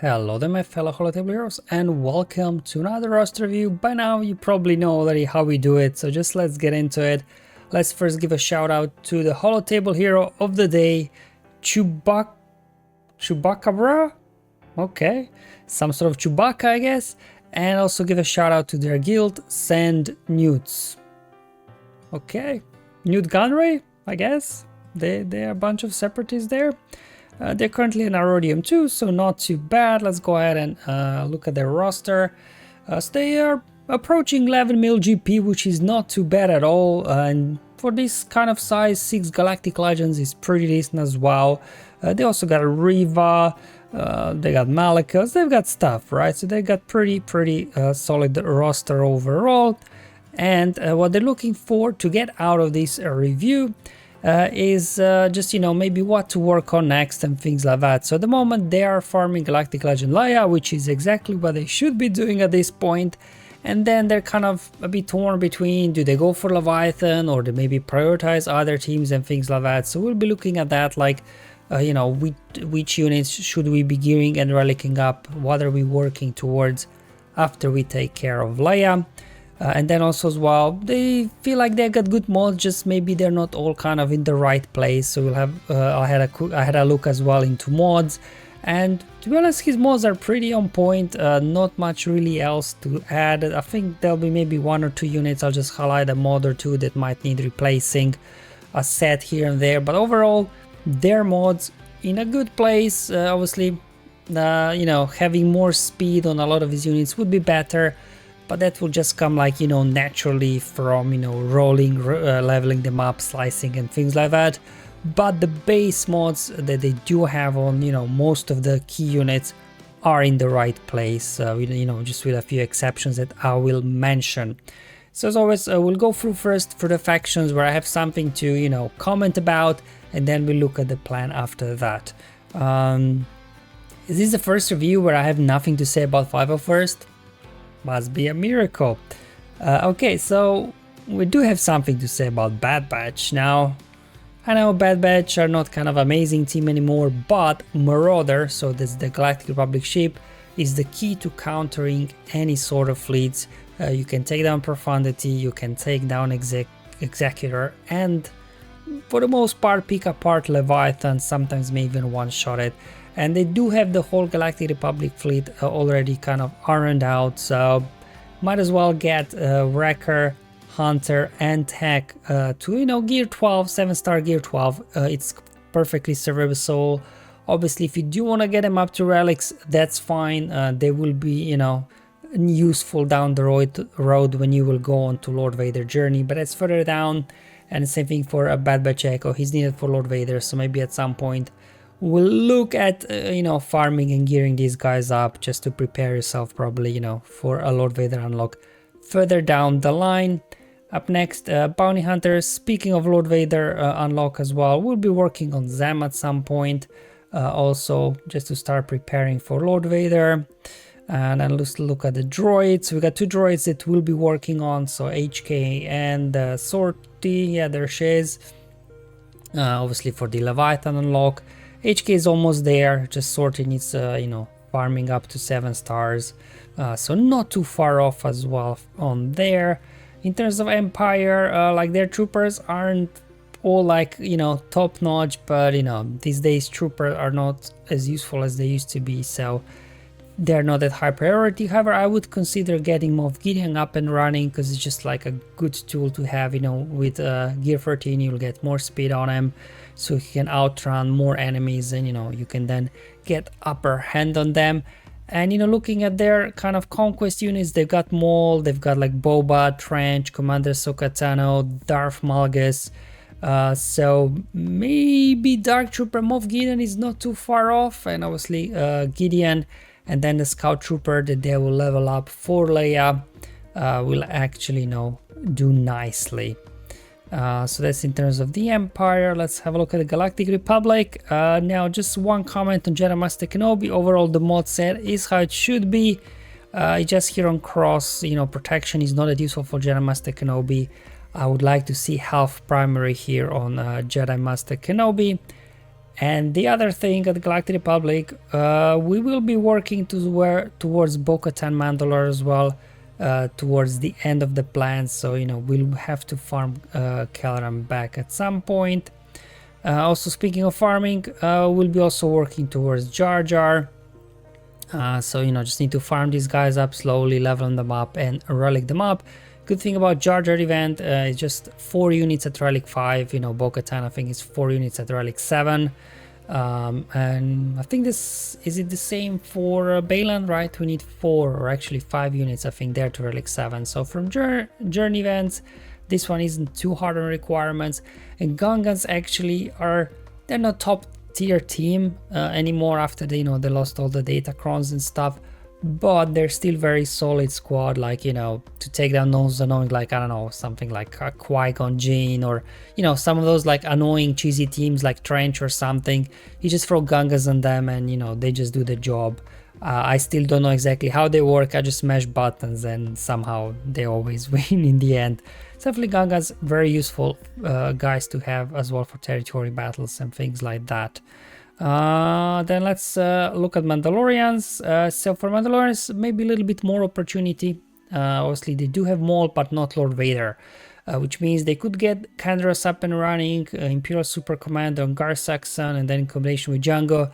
Hello there my fellow holotable heroes and welcome to another roster review. By now you probably know already how we do it, so just let's get into it. Let's first give a shout out to the holotable hero of the day, Chewbacca, okay, some sort of Chewbacca I guess, and also give a shout out to their guild, Sand Newts. Okay, Newt Gunray, I guess, they are a bunch of separatists there. They're currently in Arodium too, so not too bad. Let's go ahead and look at their roster. So they are approaching 11 mil GP, which is not too bad at all. And for this kind of size, 6 Galactic Legends is pretty decent as well. They also got a Riva, they got Malakos, they've got stuff, right? So they got pretty solid roster overall. And what they're looking for to get out of this review is just, you know, maybe what to work on next and things like that. So at the moment they are farming Galactic Legend Leia, which is exactly what they should be doing at this point. And then they're kind of a bit torn between, do they go for Leviathan or they maybe prioritize other teams and things like that. So we'll be looking at that, like, you know, which units should we be gearing and relicking up, what are we working towards after we take care of Leia. And then also as well, they feel like they got good mods, just maybe they're not all kind of in the right place. So we'll have I had a look as well into mods, and to be honest, his mods are pretty on point. Not much really else to add. I think there'll be maybe 1 or 2 units. I'll just highlight a mod or 2 that might need replacing, a set here and there, but overall their mods in a good place. Obviously, you know, having more speed on a lot of his units would be better. But that will just come, like, you know, naturally from, you know, rolling, leveling them up, slicing and things like that. But the base mods that they do have on, you know, most of the key units are in the right place, you know, just with a few exceptions that I will mention. So as always, we'll go through first for the factions where I have something to, you know, comment about, and then we'll look at the plan after that. Is this the first review where I have nothing to say about 501st? Must be a miracle. Okay, so we do have something to say about Bad Batch. Now, I know Bad Batch are not kind of amazing team anymore, but Marauder, so that's the Galactic Republic ship, is the key to countering any sort of fleets. You can take down Profundity, you can take down Executor, and for the most part pick apart Leviathan, sometimes may even one-shot it. And they do have the whole Galactic Republic fleet already kind of ironed out, so might as well get Wrecker, Hunter and Tech to, you know, gear 12, 7-star gear 12. It's perfectly serviceable. Obviously, if you do want to get them up to relics, that's fine. They will be, you know, useful down the road when you will go on to Lord Vader journey, but it's further down. And the same thing for a Bad Batch Echo. He's needed for Lord Vader, so maybe at some point we'll look at, you know, farming and gearing these guys up just to prepare yourself probably, you know, for a Lord Vader unlock further down the line. Up next, Bounty Hunters. Speaking of Lord Vader unlock as well, we'll be working on them at some point. Also, just to start preparing for Lord Vader. And then let's look at the droids. We got 2 droids that we'll be working on, so HK and Sortie. Yeah, there she is. Obviously for the Leviathan unlock. HK is almost there, just Sortie needs, you know, farming up to 7 stars. So not too far off as well on there. In terms of Empire, like their troopers aren't all like, you know, top notch, but you know, these days troopers are not as useful as they used to be, so they're not at high priority. However, I would consider getting Moff Gideon up and running because it's just like a good tool to have, you know, with gear 13 you'll get more speed on him, so he can outrun more enemies and, you know, you can then get upper hand on them. And, you know, looking at their kind of conquest units, they've got Maul, they've got like Boba, Trench, Commander Sokatano, Darth Malgus. So maybe Dark Trooper Moff Gideon is not too far off, and obviously Gideon, and then the Scout Trooper that they will level up for Leia will actually, you know, do nicely. So that's in terms of the Empire. Let's have a look at the Galactic Republic. Now, just one comment on Jedi Master Kenobi. Overall, the mod set is how it should be. Just here on Cross, you know, protection is not that useful for Jedi Master Kenobi. I would like to see half primary here on Jedi Master Kenobi. And the other thing at the Galactic Republic, we will be working towards Bo-Katan Mandalore as well, towards the end of the plan. So, you know, we'll have to farm Kelleran back at some point. Also, speaking of farming, we'll be also working towards Jar Jar. So, you know, just need to farm these guys up slowly, level them up and relic them up. Good thing about Jar Jar event is just 4 units at relic 5. You know, Bo-Katan I think is 4 units at relic 7. And I think is it the same for Baylan, right? We need 4 or actually 5 units I think there to relic 7. So from journey events, this one isn't too hard on requirements. And Gungans actually they're not top tier team anymore after they, you know, they lost all the Datacrons and stuff, but they're still very solid squad, like, you know, to take down those annoying, like, I don't know, something like Qui-Gon Jinn, or, you know, some of those like annoying cheesy teams like Trench or something. You just throw Gungas on them and, you know, they just do the job. I still don't know exactly how they work. I just smash buttons and somehow they always win in the end. Definitely Gungas very useful guys to have as well for territory battles and things like that. Then let's look at Mandalorians. So for Mandalorians, maybe a little bit more opportunity. Obviously they do have Maul, but not Lord Vader, which means they could get Kandros up and running, Imperial Super Commander on Gar Saxon, and then in combination with Django,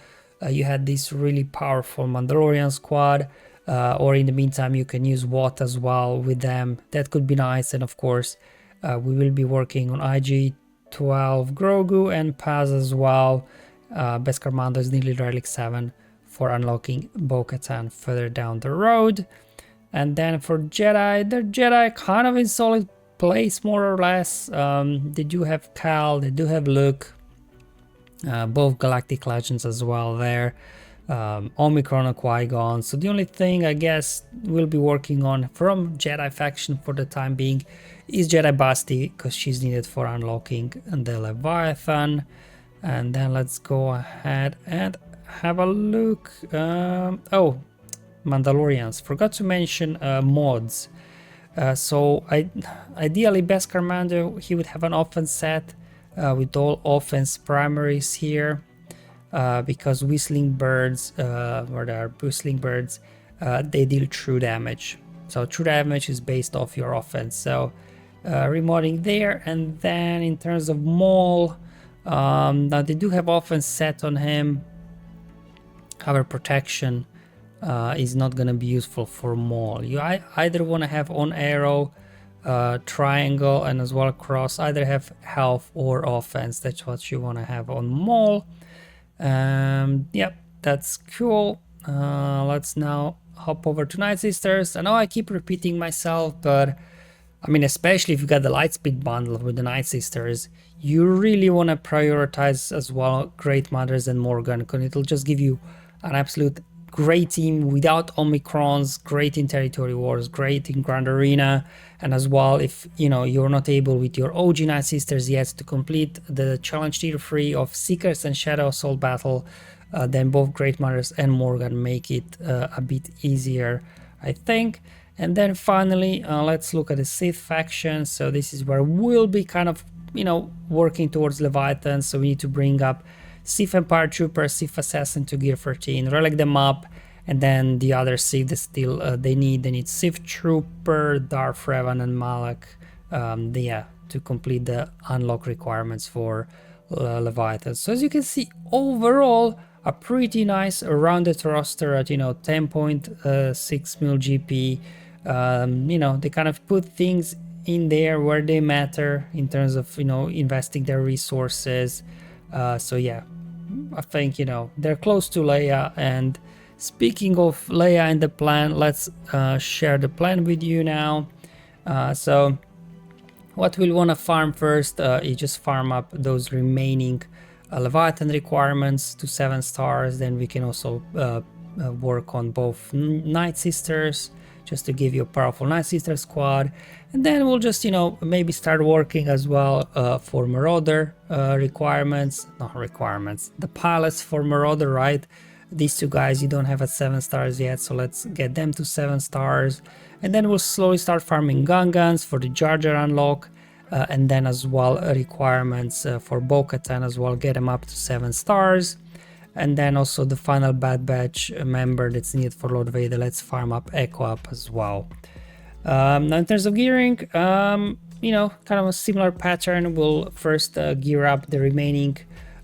you had this really powerful Mandalorian squad. Or in the meantime you can use Watt as well with them. That could be nice. And of course we will be working on IG-12 Grogu and Paz as well. Beskar Mando is nearly relic 7 for unlocking Bo-Katan further down the road. And then for Jedi, they're Jedi kind of in solid place more or less. They do have Cal, they do have Luke, both Galactic Legends as well there. Omicron and Qui-Gon. So the only thing I guess we'll be working on from Jedi faction for the time being is Jedi Basti, because she's needed for unlocking the Leviathan. And then let's go ahead and have a look. Oh, Mandalorians. Forgot to mention mods. So ideally Beskar Mando, he would have an offense set with all offense primaries here. Because Whistling Birds, or there are Whistling Birds, they deal true damage. So true damage is based off your offense. So remodding there. And then in terms of Maul, now they do have offense set on him. However, protection is not going to be useful for Maul. You either want to have on arrow, triangle, and as well cross. Either have health or offense. That's what you want to have on Maul. Yep, that's cool. Let's now hop over to Night Sisters. I know I keep repeating myself, but I mean, especially if you got the Lightspeed bundle with the Night Sisters, you really want to prioritize as well Great Mothers and Morgan, because it'll just give you an absolute great team without Omicrons, great in Territory Wars, great in Grand Arena. And as well, if you know you're not able with your OG Night Sisters yet to complete the challenge tier 3 of Seekers and Shadow Assault Battle, then both Great Mothers and Morgan make it a bit easier, I think. And then finally, let's look at the Sith faction. So this is where we'll be kind of, you know, working towards Leviathan. So we need to bring up Sith Empire Trooper, Sith Assassin to Gear 13, relic them up, and then the other Sith that still they need Sith Trooper, Darth Revan, and Malak, to complete the unlock requirements for Leviathan. So as you can see, overall a pretty nice rounded roster at 10.6 mil GP. They kind of put things in there where they matter in terms of investing their resources. So yeah, I think they're close to Leia. And speaking of Leia and the plan, let's share the plan with you now. So what we'll want to farm first is just farm up those remaining Leviathan requirements to 7 stars. Then we can also work on both Night Sisters, just to give you a powerful Night Sister squad. And then we'll just maybe start working as well for Marauder requirements, the pilots for Marauder, right? These two guys you don't have at 7 stars yet, so let's get them to 7 stars. And then we'll slowly start farming Gungans for the Jar Jar unlock. and then as well requirements for Bo-Katan as well, get them up to 7 stars. And then also the final Bad Batch member that's needed for Lord Vader, let's farm up Echo up as well. Now in terms of gearing, you know, kind of a similar pattern. We'll first gear up the remaining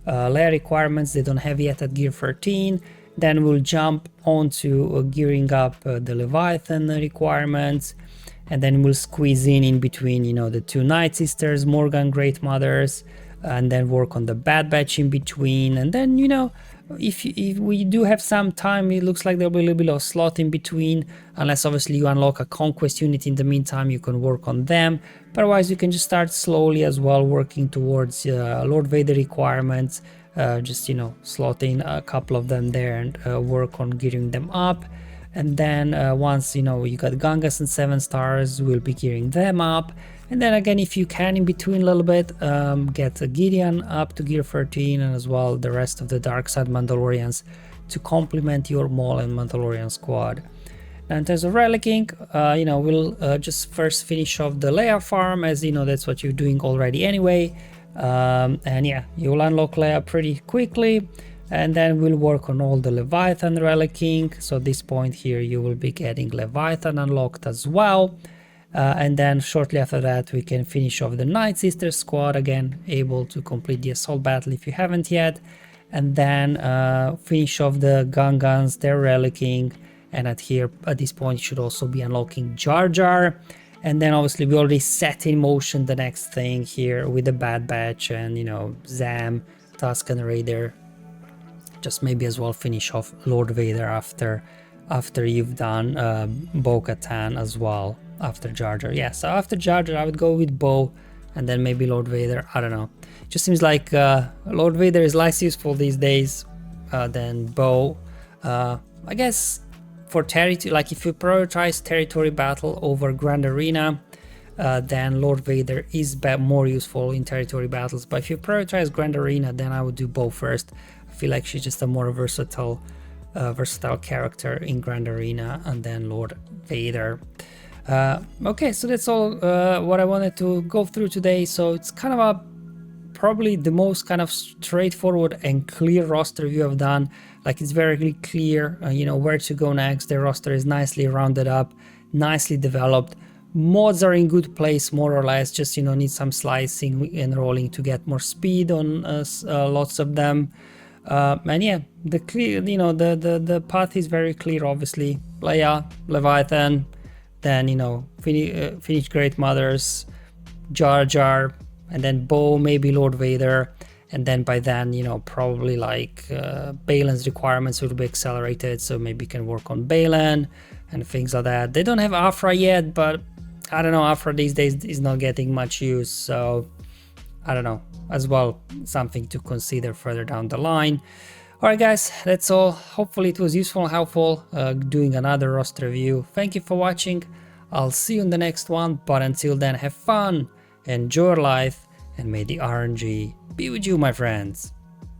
layer requirements they don't have yet at gear 13. Then we'll jump onto gearing up the Leviathan requirements, and then we'll squeeze in between, you know, the 2 Night Sisters, Morgan Great Mothers, and then work on the Bad Batch in between. And then, you know, if we do have some time, it looks like there'll be a little bit of slot in between, unless obviously you unlock a conquest unit in the meantime, you can work on them. But otherwise you can just start slowly as well, working towards Lord Vader requirements, just, you know, slot in a couple of them there and work on gearing them up. And then once, you know, you got Gangas and 7 stars, we'll be gearing them up. And then again, if you can in between a little bit, get a Gideon up to gear 13, and as well the rest of the Dark Side Mandalorians to complement your Maul and Mandalorian squad. Now in terms of relicking, you know, we'll just first finish off the Leia farm, as you know, that's what you're doing already anyway. And yeah, you'll unlock Leia pretty quickly. And then we'll work on all the Leviathan relicking. So at this point here, you will be getting Leviathan unlocked as well. And then shortly after that, we can finish off the Night Sister squad, again, able to complete the assault battle if you haven't yet. And then finish off the Gungans, their relicking. And at this point, you should also be unlocking Jar Jar. And then obviously we already set in motion the next thing here with the Bad Batch and, you know, Zam, Tusken Raider. Just maybe as well finish off Lord Vader after you've done Bo-Katan as well, after Jar Jar. Yeah, so after Jar Jar I would go with Bo, and then maybe Lord Vader. I don't know, it just seems like Lord Vader is less useful these days than Bo. I guess for territory, like if you prioritize territory battle over Grand Arena, then Lord Vader is more useful in territory battles. But if you prioritize Grand Arena, then I would do Bo first. I feel like she's just a more versatile character in Grand Arena, and then Lord Vader. Okay, so that's all what I wanted to go through today. So it's kind of probably the most kind of straightforward and clear roster review I've done. Like, it's very clear, you know, where to go next. The roster is nicely rounded up, nicely developed. Mods are in good place, more or less. Just, you know, need some slicing and rolling to get more speed on lots of them. And yeah, the clear, you know, the path is very clear. Obviously, Leia, Leviathan, then, you know, finish Great Mothers, Jar Jar, and then Bo, maybe Lord Vader, and then by then, you know, probably like Balin's requirements will be accelerated, so maybe you can work on Balin and things like that. They don't have Afra yet, but I don't know, Afra these days is not getting much use, so I don't know, as well, something to consider further down the line. Alright guys, that's all. Hopefully it was useful and helpful doing another roster review. Thank you for watching. I'll see you in the next one, but until then, have fun, enjoy your life, and may the RNG be with you, my friends.